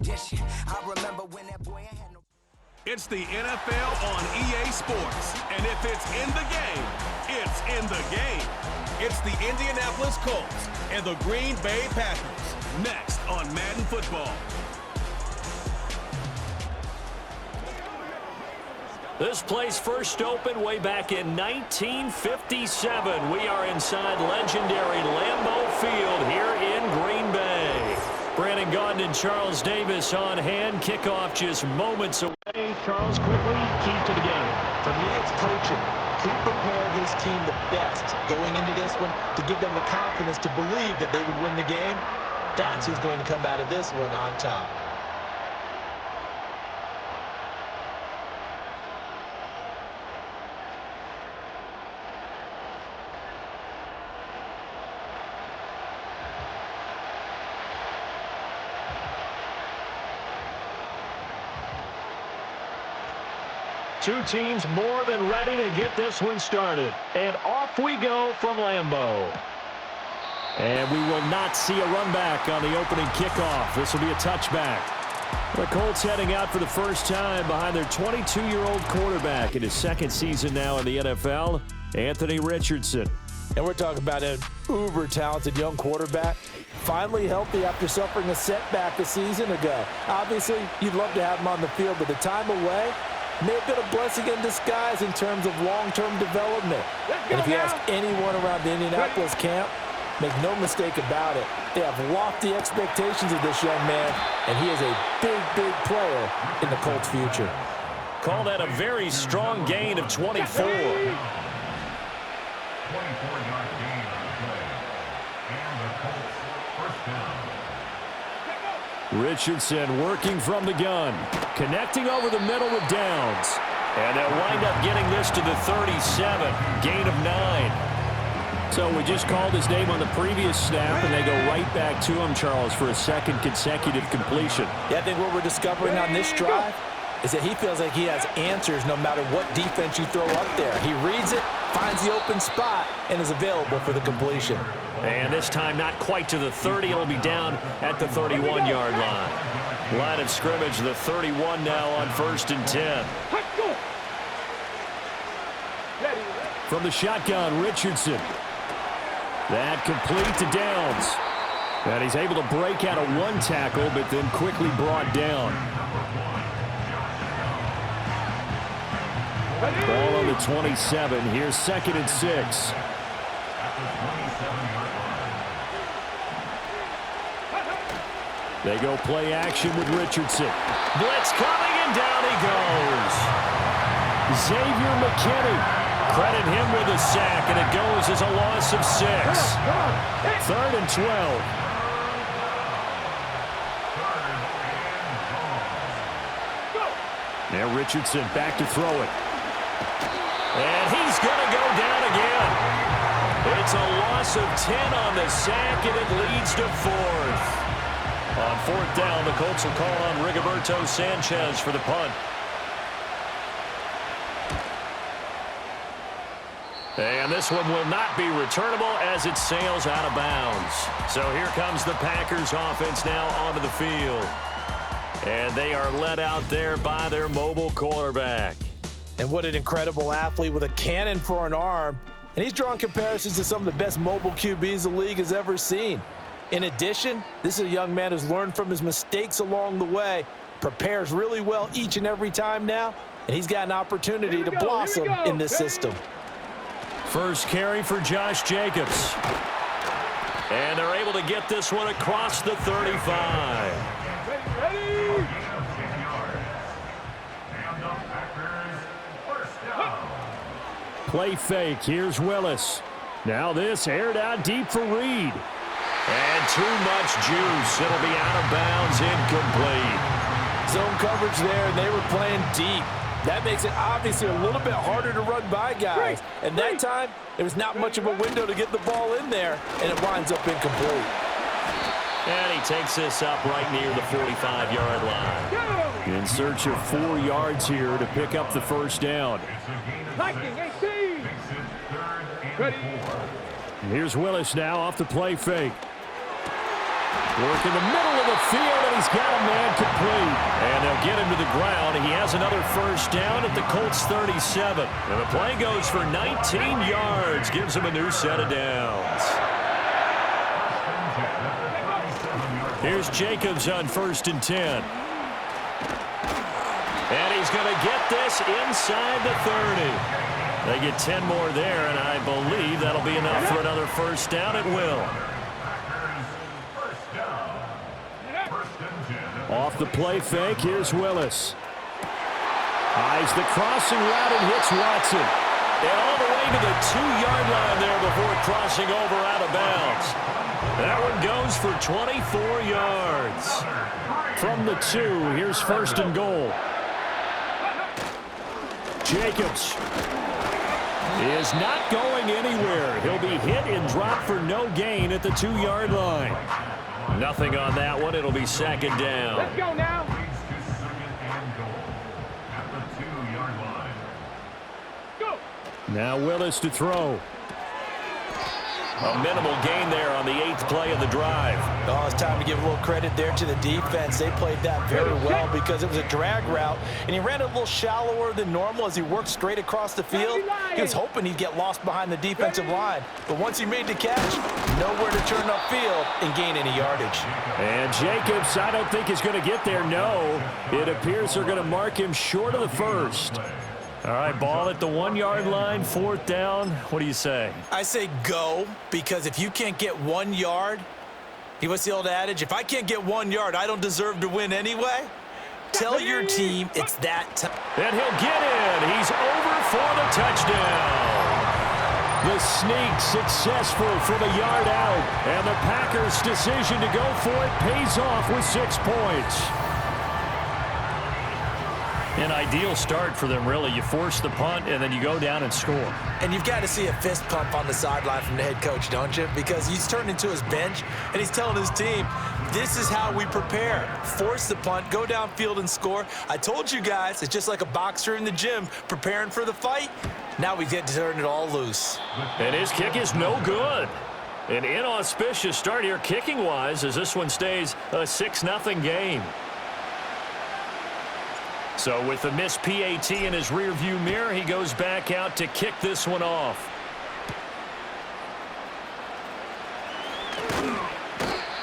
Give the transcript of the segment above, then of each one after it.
edition. I remember when that boy had no. It's the NFL on EA Sports, and if it's in the game, it's in the game. It's the Indianapolis Colts and the Green Bay Packers, next on Madden Football. This place first opened way back in 1957. We are inside legendary Lambeau Field here in Green Bay. Brandon Gaudin and Charles Davis on hand. Kickoff just moments away. Charles, quickly, key to the game. For me, it's coaching. He prepared his team the best going into this one to give them the confidence to believe that they would win the game. That's who's going to come out of this one on top. Two teams more than ready to get this one started. And off we go from Lambeau. And we will not see a run back on the opening kickoff. This will be a touchback. The Colts heading out for the first time behind their 22-year-old quarterback in his second season now in the NFL, Anthony Richardson. And we're talking about an uber-talented young quarterback, finally healthy after suffering a setback a season ago. Obviously, you'd love to have him on the field, but the time away may have been a blessing in disguise in terms of long-term development. And if you ask anyone around the Indianapolis camp, make no mistake about it, they have lofty expectations of this young man, and he is a big, big player in the Colts' future. Call that a very strong gain of 24. 24-yard gain on the play. And the Colts first down. Richardson working from the gun, connecting over the middle with Downs. And they'll wind up getting this to the 37, gain of 9. So we just called his name on the previous snap, and they go right back to him, Charles, for a second consecutive completion. Yeah, I think what we're discovering on this drive is that he feels like he has answers no matter what defense you throw up there. He reads it, finds the open spot, and is available for the completion. And this time not quite to the 30. It'll be down at the 31-yard line. Line of scrimmage, the 31 now on 1st and 10. From the shotgun, Richardson. That complete to Downs. And he's able to break out of one tackle, but then quickly brought down. Ball on the 27. Here's 2nd and 6. They go play action with Richardson. Blitz coming, and down he goes. Xavier McKinney. Credit him with a sack, and it goes as a loss of 6. 3rd and 12. Now Richardson back to throw it. And he's going to go down again. It's a loss of 10 on the sack, and it leads to 4th. On 4th down, the Colts will call on Rigoberto Sanchez for the punt. And this one will not be returnable as it sails out of bounds. So here comes the Packers offense now onto the field. And they are led out there by their mobile quarterback. And what an incredible athlete with a cannon for an arm. And he's drawing comparisons to some of the best mobile QBs the league has ever seen. In addition, this is a young man who's learned from his mistakes along the way, prepares really well each and every time now, and he's got an opportunity to blossom in this system. First carry for Josh Jacobs. And they're able to get this one across the 35. Play fake. Here's Willis. Now this aired out deep for Reed. And too much juice. It'll be out of bounds, incomplete. Zone coverage there, and they were playing deep. That makes it obviously a little bit harder to run by guys. And that time, there was not much of a window to get the ball in there, and it winds up incomplete. And he takes this up right near the 45-yard line. In search of 4 yards here to pick up the first down. Here's Willis now off the play fake. Work in the middle of the field, and he's got a man complete. And they'll get him to the ground. He has another first down at the Colts 37. And the play goes for 19 yards. Gives him a new set of downs. Here's Jacobs on 1st and 10. And he's going to get this inside the 30. They get 10 more there, and I believe that'll be enough for another first down at will. Off the play fake, here's Willis. Eyes the crossing route and hits Watson. And all the way to the 2-yard line there before crossing over out of bounds. That one goes for 24 yards. From the 2, here's 1st and goal. Jacobs is not going anywhere. He'll be hit and dropped for no gain at the 2-yard line. Nothing on that one. It'll be 2nd down. Let's go now. Now Willis to throw. A minimal gain there on the 8th play of the drive. Oh, it's time to give a little credit there to the defense. They played that very well because it was a drag route, and he ran a little shallower than normal as he worked straight across the field. He was hoping he'd get lost behind the defensive line, but once he made the catch, nowhere to turn upfield and gain any yardage. And Jacobs, I don't think is going to get there. No, it appears they're going to mark him short of the first. All right, ball at the 1-yard line, 4th down. What do you say? I say go, because if you can't get 1 yard, what's the old adage? If I can't get 1 yard, I don't deserve to win anyway. Tell your team it's that time. And he'll get in. He's over for the touchdown. The sneak successful from a yard out. And the Packers' decision to go for it pays off with 6 points. An ideal start for them, really. You force the punt, and then you go down and score. And you've got to see a fist pump on the sideline from the head coach, don't you? Because he's turned into his bench, and he's telling his team, this is how we prepare. Force the punt, go downfield and score. I told you guys, it's just like a boxer in the gym preparing for the fight. Now we get to turn it all loose. And his kick is no good. An inauspicious start here kicking-wise as this one stays a 6-0 game. So with the missed PAT in his rearview mirror, he goes back out to kick this one off.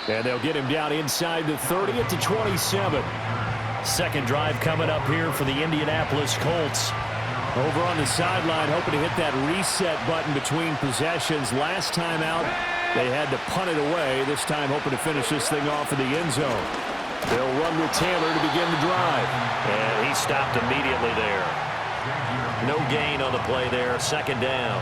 And they'll get him down inside the 30 at the 27. Second drive coming up here for the Indianapolis Colts. Over on the sideline, hoping to hit that reset button between possessions. Last time out, they had to punt it away. This time hoping to finish this thing off in the end zone. They'll run with Taylor to begin the drive. And he stopped immediately there. No gain on the play there. 2nd down.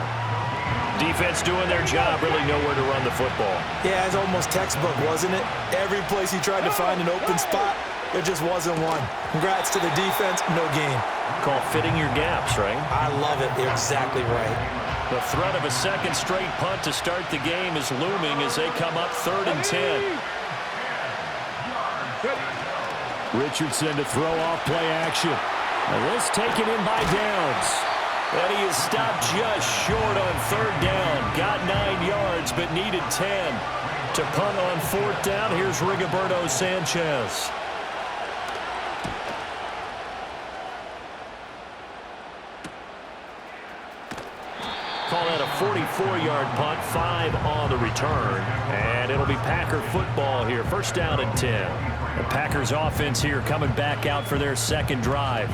Defense doing their job. Really nowhere to run the football. Yeah, it's almost textbook, wasn't it? Every place he tried to find an open spot, there just wasn't one. Congrats to the defense. No gain. Call fitting your gaps, right? I love it. You're exactly right. The threat of a second straight punt to start the game is looming as they come up 3rd and 10. Richardson to throw off play action. And this taken in by Downs. And he is stopped just short on 3rd down. Got 9 yards, but needed 10. To punt on 4th down, here's Rigoberto Sanchez. Call that a 44-yard punt, 5 on the return. And it'll be Packer football here. 1st down and 10. The Packers offense here coming back out for their second drive.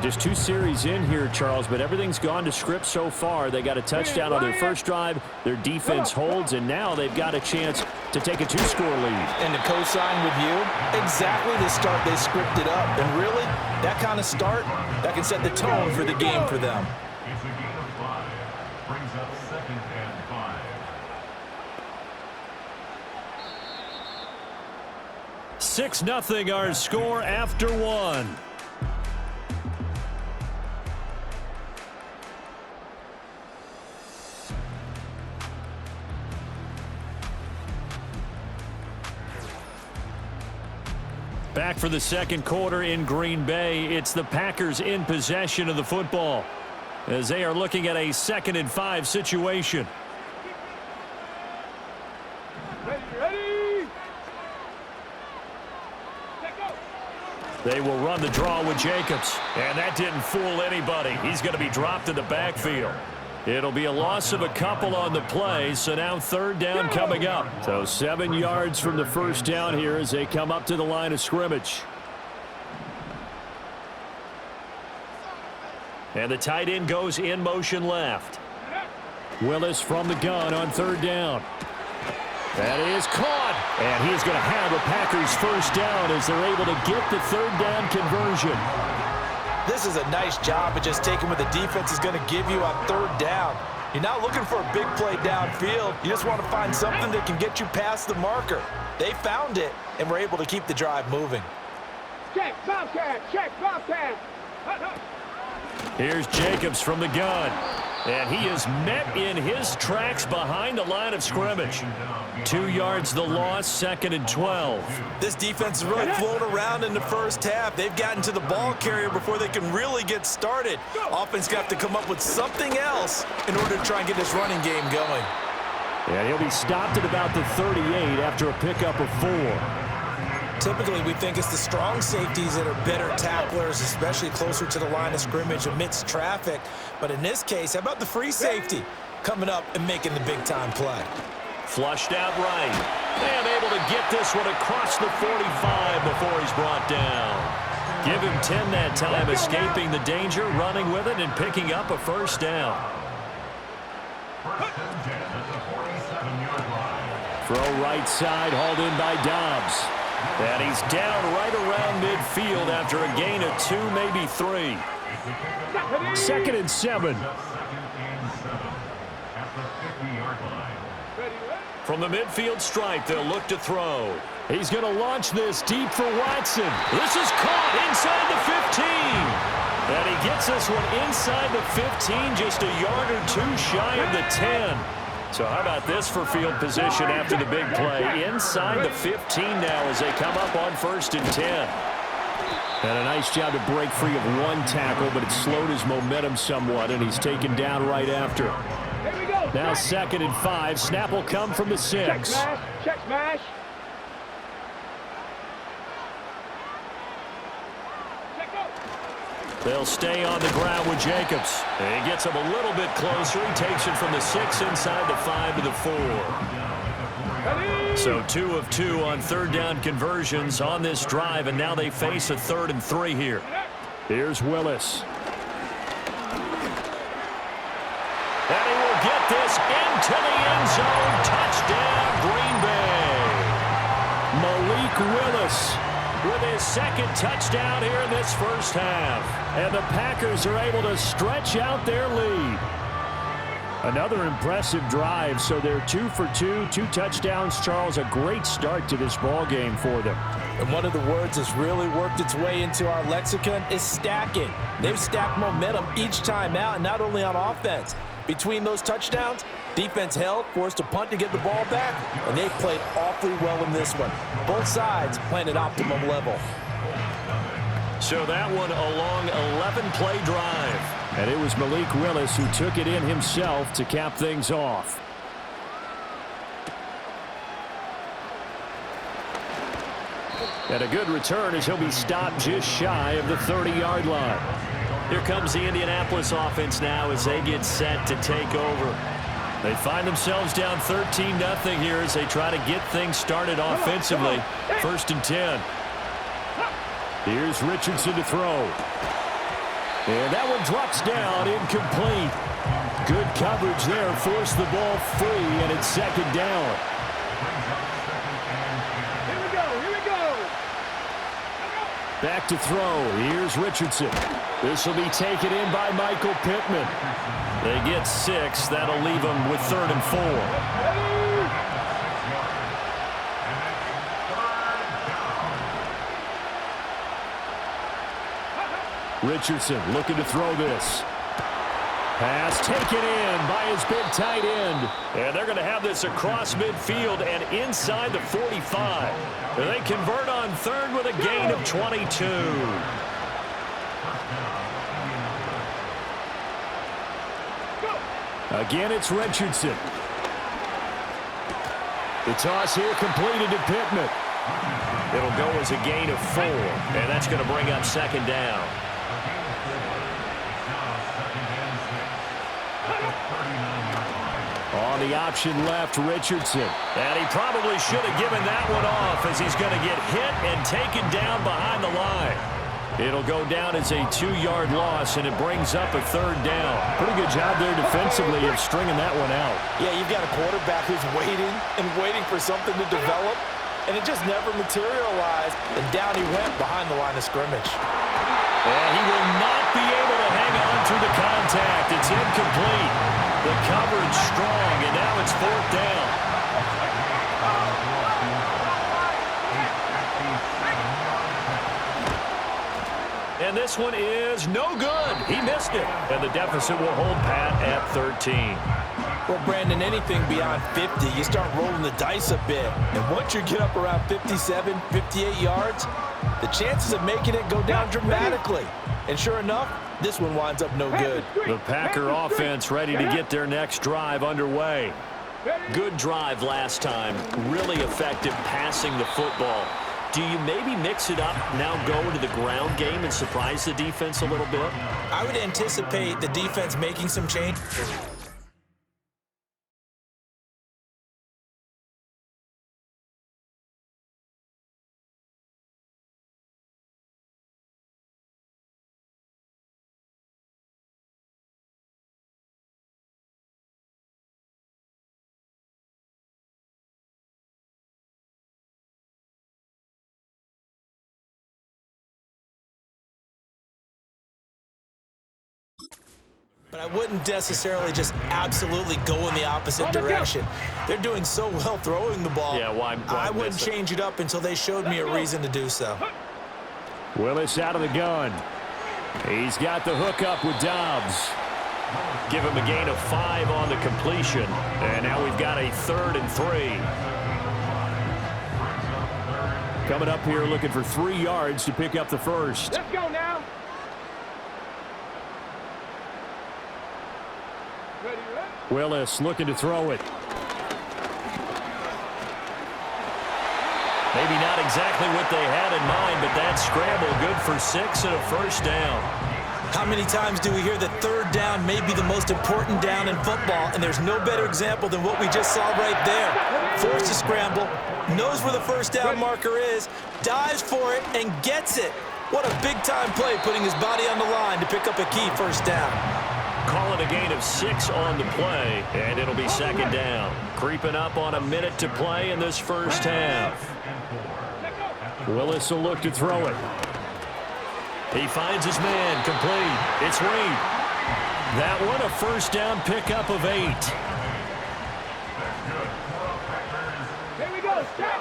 Just 2 series in here, Charles, but everything's gone to script so far. They got a touchdown on their first drive. Their defense holds, and now they've got a chance to take a 2-score lead. And to co-sign with you, exactly the start they scripted up. And really, that kind of start, that can set the tone for the game for them. It's a gain of 5. Brings up 2nd and 5. 6-0 our score after 1. Back for the second quarter in Green Bay. It's the Packers in possession of the football as they are looking at a 2nd and 5 situation. Ready. They will run the draw with Jacobs. And that didn't fool anybody. He's going to be dropped in the backfield. It'll be a loss of a couple on the play, so now third down coming up. So 7 yards from the first down here as they come up to the line of scrimmage. And the tight end goes in motion left. Willis from the gun on third down. That is caught. And he's going to have a Packers first down as they're able to get the third down conversion. This is a nice job of just taking what the defense is going to give you on third down. You're not looking for a big play downfield. You just want to find something that can get you past the marker. They found it and were able to keep the drive moving. Check, Bobcat, check, Bobcat. Here's Jacobs from the gun. And he is met in his tracks behind the line of scrimmage. 2 yards the loss, 2nd and 12. This defense has really flown around in the first half. They've gotten to the ball carrier before they can really get started. Offense got to come up with something else in order to try and get this running game going. And he'll be stopped at about the 38 after a pickup of 4. Typically, we think it's the strong safeties that are better tacklers, especially closer to the line of scrimmage amidst traffic. But in this case, how about the free safety coming up and making the big-time play? Flushed out right. And able to get this one across the 45 before he's brought down. Give him 10 that time, escaping the danger, running with it, and picking up a first down. First and 10 at the 47-yard line. Throw right side, hauled in by Dobbs. And he's down right around midfield after a gain of 2, maybe 3. 2nd and 7. From the midfield stripe, they'll look to throw. He's going to launch this deep for Watson. This is caught inside the 15. And he gets this one inside the 15, just a yard or 2 shy of the 10. So how about this for field position after the big play? Inside the 15 now as they come up on 1st and 10. And a nice job to break free of one tackle, but it slowed his momentum somewhat, and he's taken down right after. Now 2nd and 5. Snap will come from the 6. Check smash, check smash. They'll stay on the ground with Jacobs. And he gets him a little bit closer. He takes it from the 6 inside the 5 to the 4. So 2 of 2 on third down conversions on this drive, and now they face a 3rd and 3 here. Here's Willis. And he will get this into the end zone. Touchdown, Green Bay. Malik Willis with his 2nd touchdown here in this first half. And the Packers are able to stretch out their lead. Another impressive drive, so they're 2 for 2, 2 touchdowns. Charles, a great start to this ball game for them. And one of the words that's really worked its way into our lexicon is stacking. They've stacked momentum each time out, and not only on offense. Between those touchdowns, defense held, forced a punt to get the ball back, and they played awfully well in this one. Both sides playing at optimum level. So that one a long 11-play drive. And it was Malik Willis who took it in himself to cap things off. And a good return as he'll be stopped just shy of the 30-yard line. Here comes the Indianapolis offense now as they get set to take over. They find themselves down 13-0 here as they try to get things started offensively. 1st and 10. Here's Richardson to throw. And that one drops down, incomplete. Good coverage there, forced the ball free, and it's 2nd down. Here we go, here we go. Back to throw. Here's Richardson. This will be taken in by Michael Pittman. They get 6. That'll leave them with 3rd and 4. Richardson looking to throw this. Pass taken in by his big tight end. And they're going to have this across midfield and inside the 45. And they convert on 3rd with a gain of 22. Again, it's Richardson. The toss here completed to Pittman. It'll go as a gain of 4, and that's going to bring up second down. On the option left, Richardson. And he probably should have given that one off as he's going to get hit and taken down behind the line. It'll go down as a 2-yard loss, and it brings up a third down. Pretty good job there defensively of stringing that one out. Yeah, you've got a quarterback who's waiting and waiting for something to develop, and it just never materialized, and down he went behind the line of scrimmage. And he will not be able to hang on through the contact. It's incomplete. The coverage strong, and now it's fourth down. And this one is no good. He missed it. And the deficit will hold pat at 13. Well, Brandon, anything beyond 50, you start rolling the dice a bit. And once you get up around 57, 58 yards, the chances of making it go down dramatically. And sure enough, this one winds up no good. The Packer offense ready to get their next drive underway. Good drive last time. Really effective passing the football. Do you maybe mix it up, now go to the ground game and surprise the defense a little bit? I would anticipate the defense making some change. But I wouldn't necessarily just absolutely go in the opposite direction. They're doing so well throwing the ball. Yeah, why I wouldn't change it up until they showed me a reason to do so. Willis out of the gun. He's got the hook up with Dobbs. Give him a gain of 5 on the completion. And now we've got a 3rd and 3. Coming up here looking for 3 yards to pick up the first. Let's go now. Willis looking to throw it. Maybe not exactly what they had in mind, but that scramble good for 6 and a first down. How many times do we hear that third down may be the most important down in football, and there's no better example than what we just saw right there. Forced to scramble, knows where the first down marker is, dives for it, and gets it. What a big-time play, putting his body on the line to pick up a key first down. Call it a gain of 6 on the play, and it'll be second down. Creeping up on a minute to play in this first half. Willis will look to throw it. He finds his man, complete. It's Reed. That one a first down pickup of 8. Here we go, step.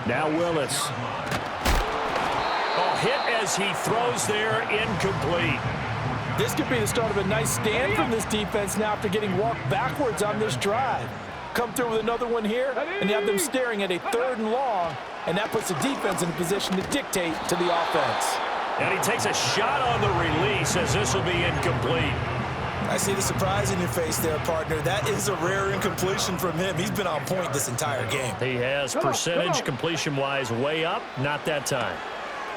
Now Willis. Hit as he throws there, incomplete. This could be the start of a nice stand from this defense now after getting walked backwards on this drive. Come through with another one here, and you have them staring at a 3rd and long, and that puts the defense in a position to dictate to the offense. And he takes a shot on the release as this will be incomplete. I see the surprise in your face there, partner. That is a rare incompletion from him. He's been on point this entire game. He has percentage completion-wise way up, not that time.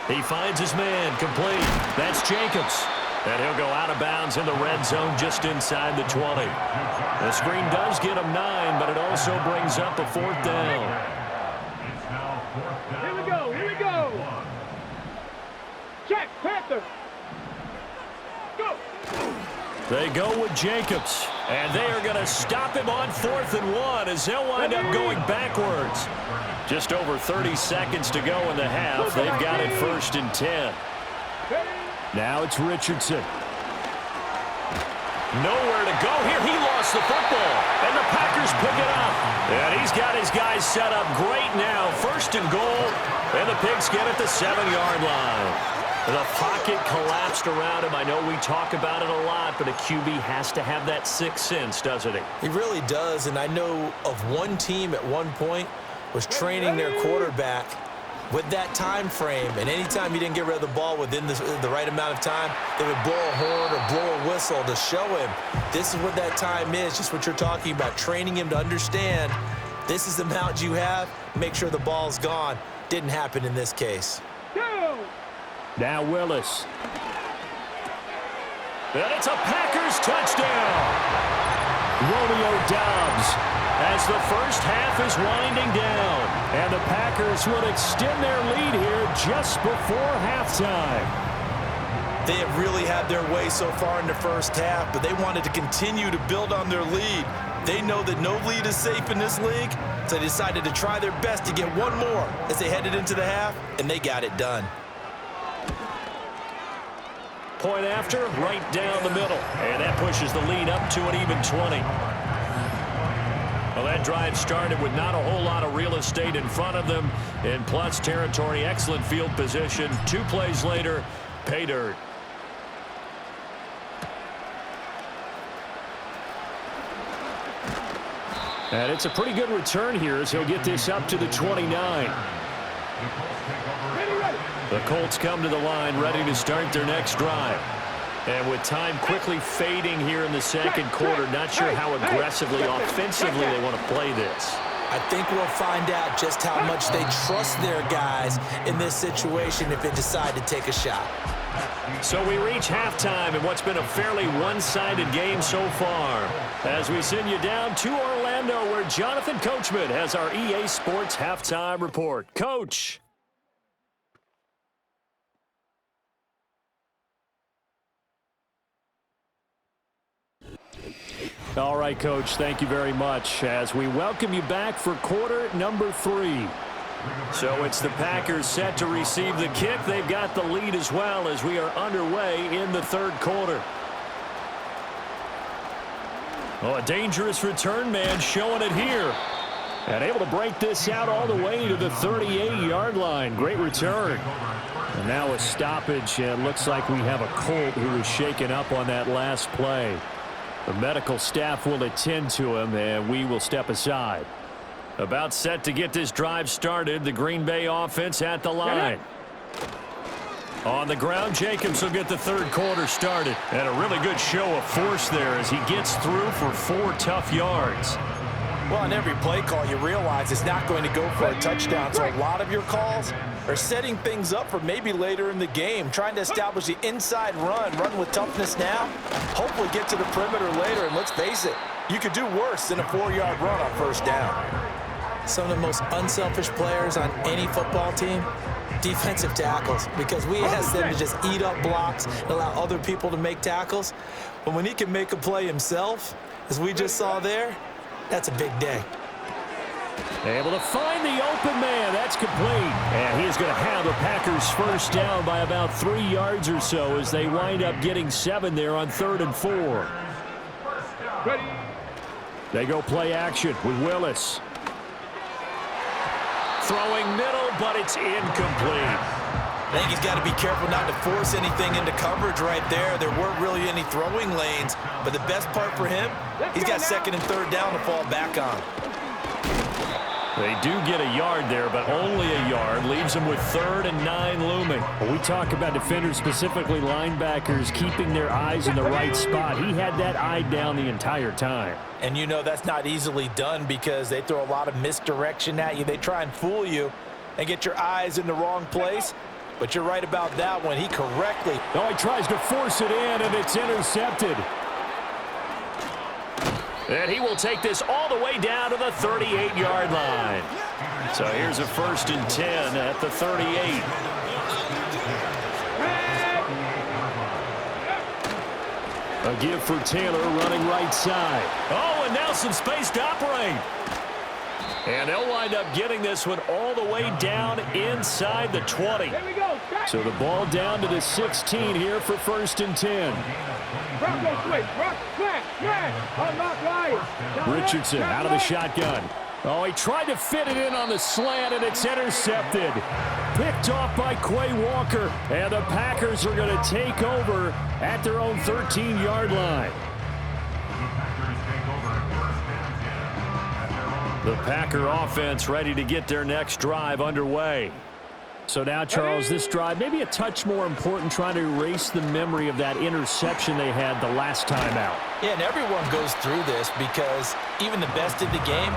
He finds his man, complete. That's Jacobs. And he'll go out of bounds in the red zone just inside the 20. The screen does get him 9, but it also brings up a 4th down. Here we go, here we go. Check, Panther. Go. They go with Jacobs, and they are going to stop him on 4th and 1 as they'll wind up going backwards. Just over 30 seconds to go in the half. They've got it 1st and 10. Now it's Richardson. Nowhere to go here. He lost the football, and the Packers pick it up. And he's got his guys set up great now. 1st and goal, and the Pigs get at the 7-yard line. The pocket collapsed around him. I know we talk about it a lot, but a QB has to have that 6th sense, doesn't he? He really does, and I know of one team at one point was training their quarterback with that time frame, and anytime he didn't get rid of the ball within the right amount of time, they would blow a horn or blow a whistle to show him this is what that time is, just what you're talking about, training him to understand This is the amount you have. Make sure the ball's gone. Didn't happen in this case. Now Willis. And it's a Packers touchdown. Romeo Doubs as the first half is winding down. And the Packers will extend their lead here just before halftime. They have really had their way so far in the first half, but they wanted to continue to build on their lead. They know that no lead is safe in this league, so they decided to try their best to get one more as they headed into the half, and they got it done. Point after, right down the middle. And that pushes the lead up to an even 20. Well, that drive started with not a whole lot of real estate in front of them. In plus territory, excellent field position. 2 plays later, pay dirt. And it's a pretty good return here as he'll get this up to the 29. The Colts come to the line ready to start their next drive. And with time quickly fading here in the second quarter, not sure how aggressively, offensively they want to play this. I think we'll find out just how much they trust their guys in this situation if they decide to take a shot. So we reach halftime in what's been a fairly one-sided game so far. As we send you down to Orlando, where Jonathan Coachman has our EA Sports Halftime Report. Coach. All right, Coach, thank you very much as we welcome you back for quarter number 3. So it's the Packers set to receive the kick. They've got the lead as well as we are underway in the third quarter. Oh, a dangerous return man showing it here. And able to break this out all the way to the 38-yard line. Great return. And now a stoppage, and looks like we have a Colt who was shaken up on that last play. The medical staff will attend to him, and we will step aside. About set to get this drive started, the Green Bay offense at the line. On the ground, Jacobs will get the third quarter started. And a really good show of force there as he gets through for 4 tough yards. Well, on every play call, you realize it's not going to go for a touchdown, so a lot of your calls are setting things up for maybe later in the game, trying to establish the inside run with toughness now, hopefully get to the perimeter later, and let's face it, you could do worse than a 4-yard run on first down. Some of the most unselfish players on any football team, defensive tackles, because we ask them to just eat up blocks and allow other people to make tackles. But when he can make a play himself, as we just saw there, that's a big day. Able to find the open man. That's complete. And he is going to have the Packers first down by about 3 yards or so as they wind up getting 7 there on 3rd and 4. Ready. They go play action with Willis. Throwing middle, but it's incomplete. I think he's got to be careful not to force anything into coverage right there. There weren't really any throwing lanes, but the best part for him, he's got 2nd and 3rd down to fall back on. They do get a yard there, but only a yard. Leaves them with 3rd and 9 looming. When we talk about defenders, specifically linebackers, keeping their eyes in the right spot, he had that eye down the entire time. And you know that's not easily done because they throw a lot of misdirection at you. They try and fool you and get your eyes in the wrong place. But you're right about that one. He correctly. Oh, he tries to force it in, and it's intercepted. And he will take this all the way down to the 38-yard line. So here's a 1st and 10 at the 38. A give for Taylor running right side. Oh, and now some space to operate. And they'll wind up getting this one all the way down inside the 20. So the ball down to the 16 here for 1st and 10. Richardson out of the shotgun. Oh, he tried to fit it in on the slant, and it's intercepted. Picked off by Quay Walker. And the Packers are going to take over at their own 13-yard line. The Packer offense ready to get their next drive underway. So now, Charles, this drive maybe a touch more important, trying to erase the memory of that interception they had the last time out. Yeah, and everyone goes through this because even the best in the game,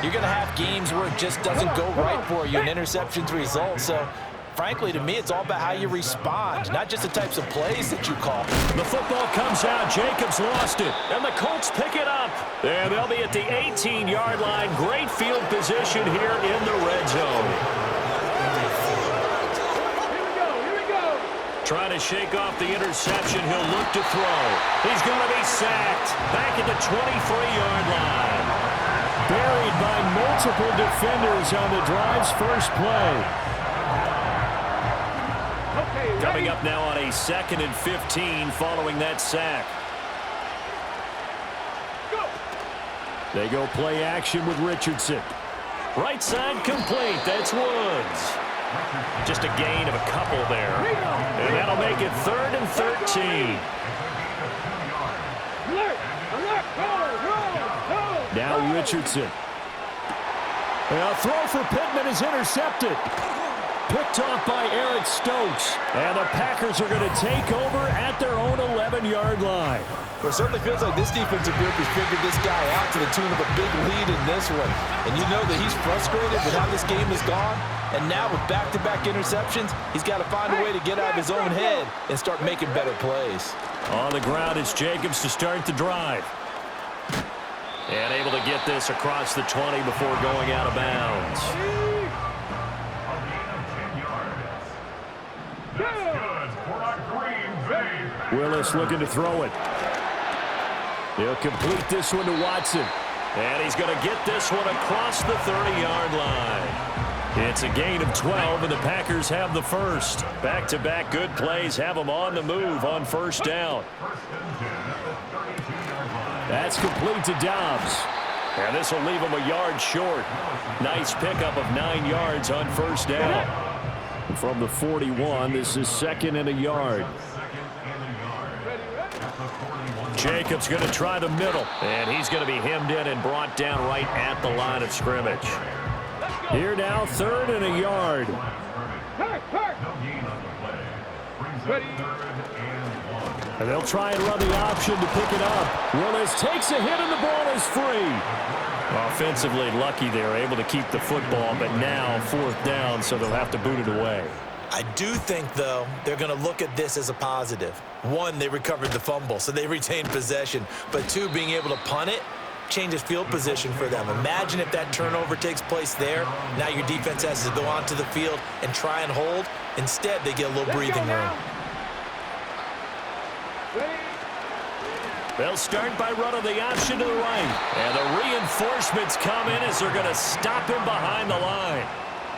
You're going to have games where it just doesn't go right for you and interceptions result. So, frankly, to me, it's all about how you respond, not just the types of plays that you call. The football comes out. Jacobs lost it. And the Colts pick it up. And they'll be at the 18-yard line. Great field position here in the red zone. Trying to shake off the interception. He'll look to throw. He's going to be sacked. Back at the 23-yard line. Buried by multiple defenders on the drive's first play. Coming up now on a 2nd and 15 following that sack. They go play action with Richardson. Right side complete. That's Woods. Just a gain of a couple there. And that'll make it 3rd and 13. Now Richardson. A throw for Pittman is intercepted. Picked off by Eric Stokes. And the Packers are going to take over at their own 11-yard line. Well, it certainly feels like this defensive group has figured this guy out to the tune of a big lead in this one. And you know that he's frustrated with how this game has gone. And now with back-to-back interceptions, he's got to find a way to get out of his own head and start making better plays. On the ground, it's Jacobs to start the drive. And able to get this across the 20 before going out of bounds. Willis looking to throw it. He'll complete this one to Watson. And he's going to get this one across the 30-yard line. It's a gain of 12, and the Packers have the first. Back-to-back good plays have them on the move on first down. That's complete to Dobbs. And this will leave him a yard short. Nice pickup of 9 yards on first down. From the 41, this is 2nd and a yard. Jacobs going to try the middle, and he's going to be hemmed in and brought down right at the line of scrimmage. Here now, 3rd and a yard. And they'll try and run the option to pick it up. Willis takes a hit and the ball is free. Offensively lucky they're able to keep the football, but now 4th down, so they'll have to boot it away. I do think, though, they're going to look at this as a positive. 1, they recovered the fumble, so they retained possession. But 2, being able to punt it changes field position for them. Imagine if that turnover takes place there. Now your defense has to go onto the field and try and hold. Instead, they get a little breathing room. They'll start by running the option to the right. And the reinforcements come in as they're going to stop him behind the line.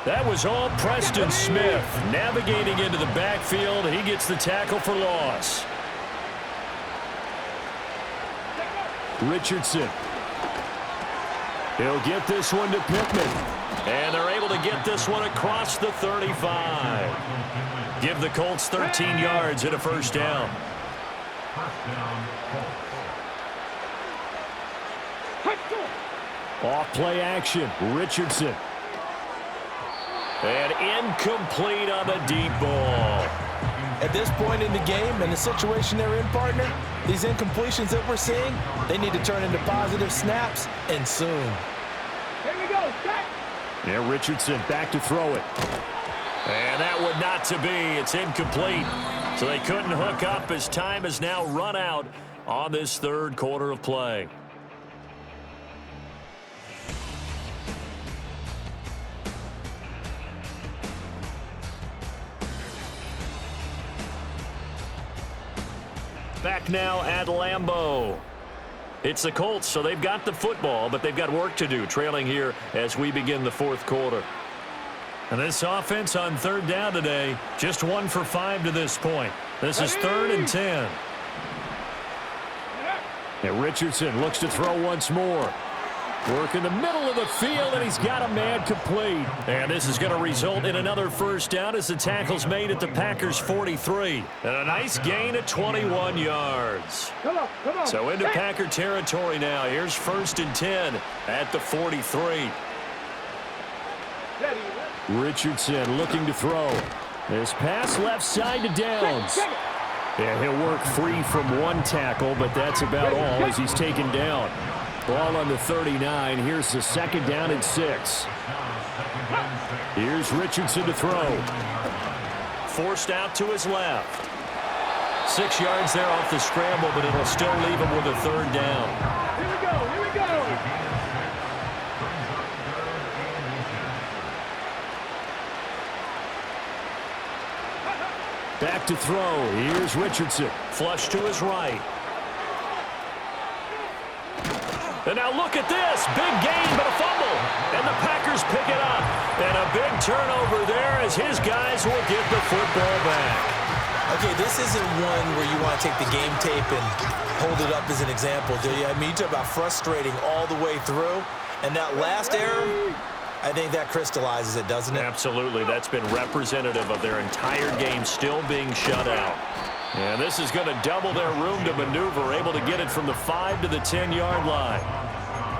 That was all Preston Smith navigating into the backfield. He gets the tackle for loss. Richardson. He'll get this one to Pittman. And they're able to get this one across the 35. Give the Colts 13 yards and a first down. Off play action. Richardson. And incomplete on the deep ball. At this point in the game and the situation they're in, partner, these incompletions that we're seeing, they need to turn into positive snaps, and soon. Here we go, set. Yeah, Richardson back to throw it. And that would not to be. It's incomplete. So they couldn't hook up as time has now run out on this 3rd quarter of play. Back now at Lambeau. It's the Colts, so they've got the football, but they've got work to do, trailing here as we begin the 4th quarter. And this offense on 3rd down today, just 1 for 5 to this point. This is 3rd and 10. And Richardson looks to throw once more. Work in the middle of the field, and he's got a man complete. And this is going to result in another first down as the tackle's made at the Packers' 43. And a nice gain of 21 yards. Come on. So into Packer territory now. Here's 1st and 10 at the 43. Richardson looking to throw. This pass left side to Downs. Yeah, he'll work free from one tackle, but that's about all as he's taken down. Ball on the 39. Here's the 2nd down and 6. Here's Richardson to throw. Forced out to his left. 6 yards there off the scramble, but it'll still leave him with a 3rd down. Here we go. Here we go. Back to throw. Here's Richardson. Flush to his right. And now look at this. Big gain, but a fumble. And the Packers pick it up. And a big turnover there as his guys will get the football back. Okay, this isn't one where you want to take the game tape and hold it up as an example, do you? I mean, you talk about frustrating all the way through. And that last error, I think that crystallizes it, doesn't it? Absolutely. That's been representative of their entire game still being shut out. And this is going to double their room to maneuver, able to get it from the 5 to the 10-yard line.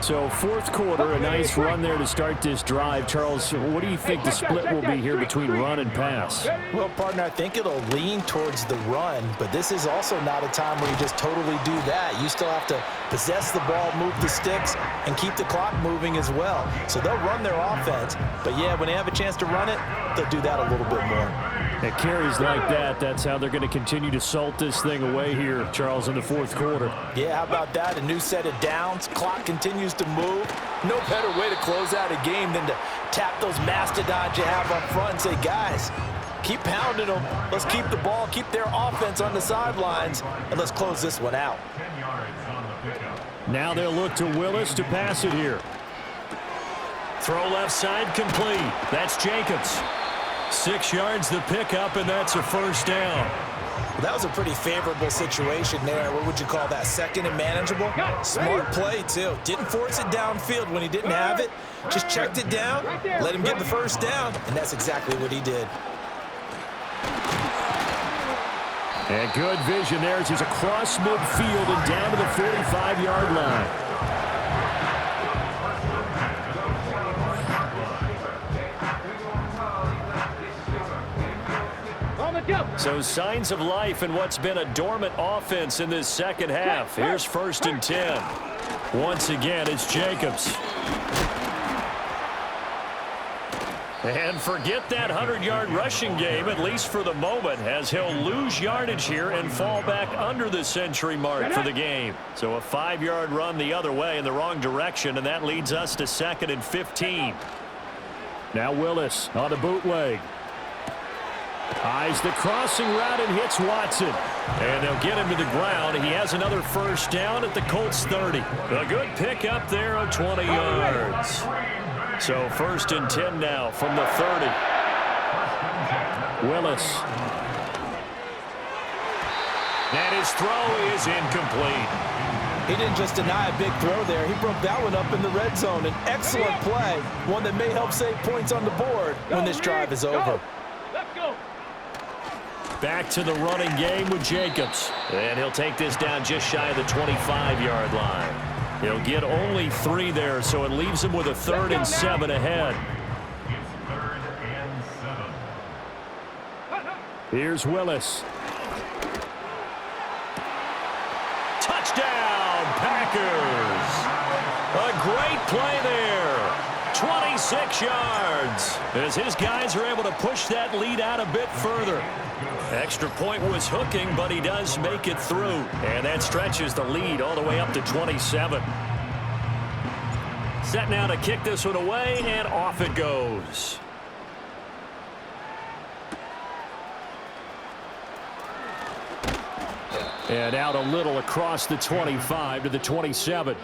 So 4th quarter, a nice run there to start this drive. Charles, what do you think the split will be here between run and pass? Well, partner, I think it'll lean towards the run, but this is also not a time where you just totally do that. You still have to possess the ball, move the sticks, and keep the clock moving as well. So they'll run their offense, but yeah, when they have a chance to run it, they'll do that a little bit more. At carries like that, that's how they're going to continue to salt this thing away here, Charles, in the 4th quarter. Yeah, how about that? A new set of downs. Clock continues to move. No better way to close out a game than to tap those mastodons you have up front and say, guys, keep pounding them. Let's keep the ball, keep their offense on the sidelines, and let's close this one out. 10 yards on the pickup. Now they'll look to Willis to pass it here. Throw left side complete. That's Jacobs. 6 yards the pickup, and that's a 1st down. Well, that was a pretty favorable situation there. What would you call that? 2nd and manageable? Smart play, too. Didn't force it downfield when he didn't have it. Just checked it down, let him get the 1st down, and that's exactly what he did. And good vision there as he's across midfield and down to the 45-yard line. So signs of life in what's been a dormant offense in this 2nd half. Here's 1st and 10. Once again, it's Jacobs. And forget that 100-yard rushing game, at least for the moment, as he'll lose yardage here and fall back under the century mark for the game. So a 5-yard run the other way in the wrong direction, and that leads us to 2nd and 15. Now Willis on a bootleg. Eyes the crossing route and hits Watson. And they'll get him to the ground. He has another 1st down at the Colts 30. A good pickup there of 20 yards. So 1st and 10 now from the 30. Willis. And his throw is incomplete. He didn't just deny a big throw there. He broke that one up in the red zone. An excellent play, one that may help save points on the board when this drive is over. Let's go. Back to the running game with Jacobs. And he'll take this down just shy of the 25-yard line. He'll get only 3 there, so it leaves him with a 3rd and 7 ahead. It's 3rd and 7. Here's Willis. Touchdown, Packers. A great play there. 26 yards as his guys are able to push that lead out a bit further. Extra point was hooking, but he does make it through. And that stretches the lead all the way up to 27. Set now to kick this one away, and off it goes. And out a little across the 25 to the 27.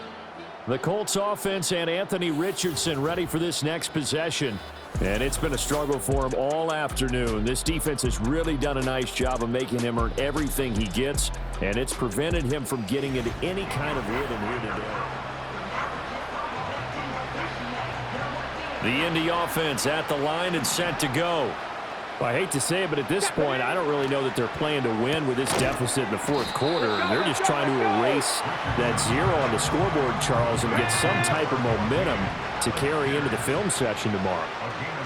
The Colts offense and Anthony Richardson ready for this next possession. And it's been a struggle for him all afternoon. This defense has really done a nice job of making him earn everything he gets, and it's prevented him from getting into any kind of rhythm here today. The Indy offense at the line and set to go. Well, I hate to say it, but at this point, I don't really know that they're playing to win with this deficit in the 4th quarter. They're just trying to erase that 0 on the scoreboard, Charles, and get some type of momentum to carry into the film section tomorrow.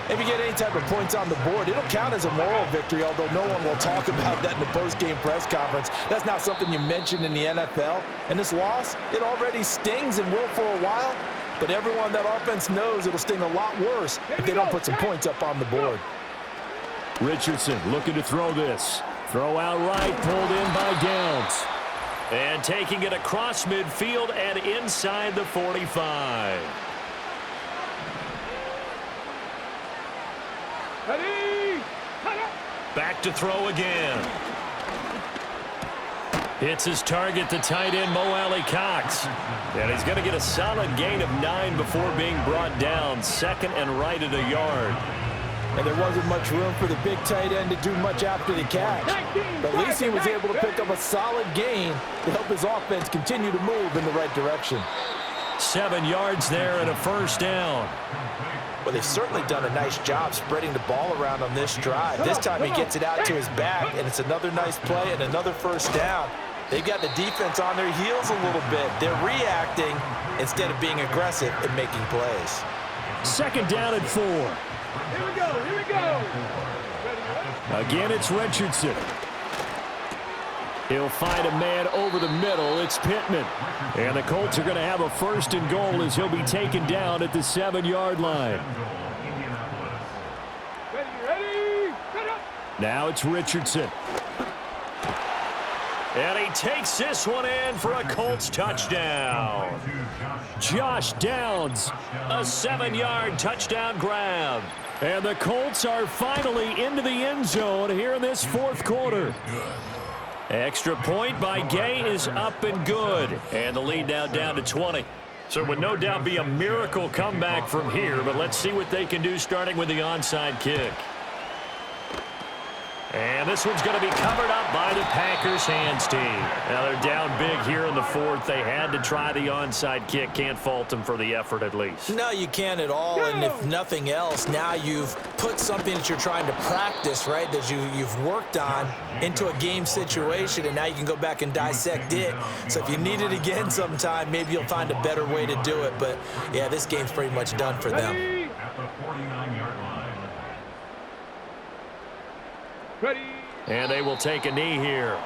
If you get any type of points on the board, it'll count as a moral victory, although no one will talk about that in the post-game press conference. That's not something you mentioned in the NFL. And this loss, it already stings and will for a while, but everyone on that offense knows it'll sting a lot worse if they don't put some points up on the board. Richardson looking to throw this. Throw out right, pulled in by Downs. And taking it across midfield and inside the 45. Ready? Back to throw again. Hits his target, the tight end, Mo Alley Cox. And he's going to get a solid gain of 9 before being brought down. Second and right at a yard. And there wasn't much room for the big tight end to do much after the catch. But at least he was able to pick up a solid gain to help his offense continue to move in the right direction. 7 yards there and a first down. Well, they've certainly done a nice job spreading the ball around on this drive. This time he gets it out to his back, and it's another nice play and another first down. They've got the defense on their heels a little bit. They're reacting instead of being aggressive and making plays. Second down and 4. Here we go. Here we go. Again, it's Richardson. He'll find a man over the middle. It's Pittman. And the Colts are going to have a first and goal as he'll be taken down at the 7-yard line. Ready? Set up. Now it's Richardson. And he takes this one in for a Colts touchdown. Josh Downs, a 7-yard touchdown grab. And the Colts are finally into the end zone here in this fourth quarter. Extra point by Gay is up and good. And the lead now down to 20. So it would no doubt be a miracle comeback from here, but let's see what they can do starting with the onside kick. And this one's going to be covered up by the Packers hands team. Now they're down big here in the fourth. They had to try the onside kick. Can't fault them for the effort at least. No, you can't at all. And if nothing else, now you've put something that you're trying to practice, right, that you've worked on into a game situation, and now you can go back and dissect it. So if you need it again sometime, maybe you'll find a better way to do it. But, yeah, this game's pretty much done for them. At the 49-yard line. Ready? And they will take a knee here.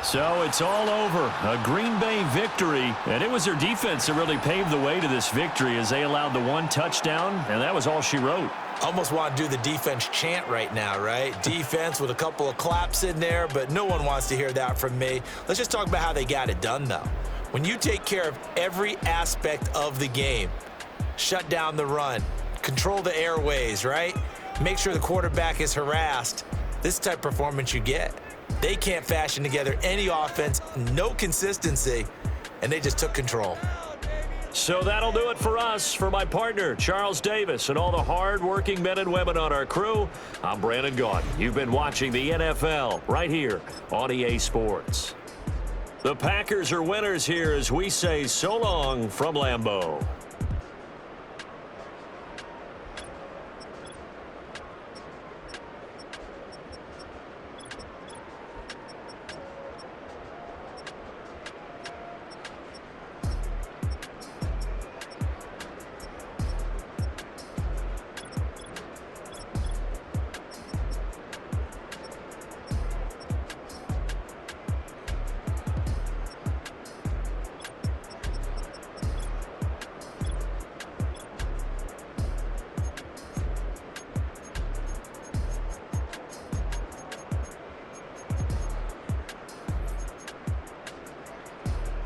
So it's all over. A Green Bay victory, and it was their defense that really paved the way to this victory as they allowed the 1 touchdown, and that was all she wrote. Almost want to do the defense chant right now, right? Defense with a couple of claps in there, but no one wants to hear that from me. Let's just talk about how they got it done, though. When you take care of every aspect of the game, shut down the run, control the airways, right? Make sure the quarterback is harassed. This type of performance you get. They can't fashion together any offense, no consistency, and they just took control. So that'll do it for us. For my partner, Charles Davis, and all the hard-working men and women on our crew, I'm Brandon Gaudin. You've been watching the NFL right here on EA Sports. The Packers are winners here as we say so long from Lambeau.